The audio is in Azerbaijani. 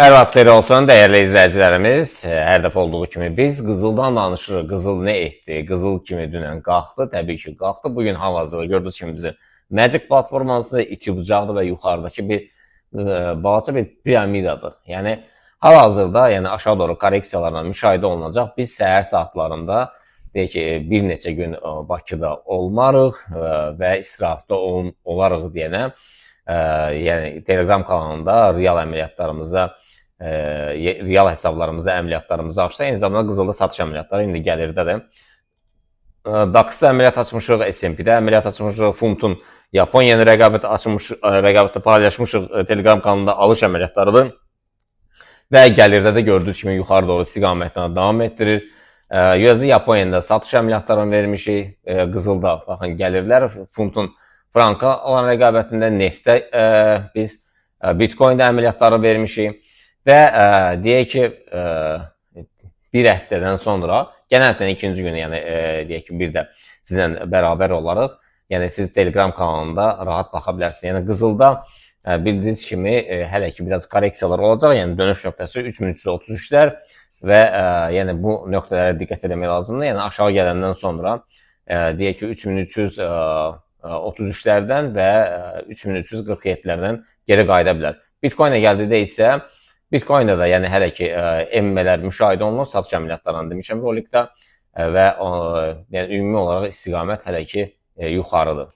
Hər vaxt xeyir olsun, dəyərli izləyicilərimiz. Hər dəfə olduğu kimi biz qızıldan danışırıq. Qızıl nə etdi? Qızıl kimi dünən qalxdı, təbii ki, qalxdı. Bugün hal-hazırda gördüyünüz kimi bizi Magic platformasında iti bucaqdır və yuxarıdakı bir balaca bir piramidadır. Yəni hal-hazırda, yəni aşağı doğru korreksiyalarla müşahidə olunacaq. Biz səhər saatlarında deyək ki, bir neçə gün Bakıda olmarıq və istirahətdə olarıq deyənə, yəni Telegram kanalında real əməliyyatlarımızda real hesablarımızda əməliyyatlarımızı açdı. Eyni zamanda qızılda satış əməliyyatları indi gəlirdədir. DAX-da əməliyyat açmışıq, S&P-də əməliyyat açmışıq, Funtun Yaponiyanı rəqabətdə paylaşmışıq, Telegram kanalında alış əməliyyatlarıdır. Və gəlirdə də gördüyünüz kimi yuxarı doğru istiqamətlə davam etdirir. USD Yaponiyada satış əməliyyatlarını vermişik. Qızılda baxın gəlirlər, Funtun franka olan rəqabətində, neftdə biz Bitcoin-də əməliyyatları vermişik. Və deyək ki, bir həftədən sonra, gələn həftənin ikinci günü, yəni deyək ki, bir də sizlə bərabər olaraq, yəni siz Telegram kanalında rahat baxa bilərsiniz. Yəni qızılda bildiyiniz kimi hələ ki biraz korreksiyalar olacaq, yəni dönüş nöqtəsi 3333-lər və yəni bu nöqtələrə diqqət etmək lazımdır. Yəni aşağı gələndən sonra deyək ki 3333-lərdən və 3347-lərdən geri qayıda bilər. Bitcoin-ə gəldikdə isə Bitcoin-də da yəni hələ ki enmələr müşahidə olunur, satış əməliyyatlarını demişəm rolikdə və yəni ümumi olaraq istiqamət hələ ki yuxarıdır.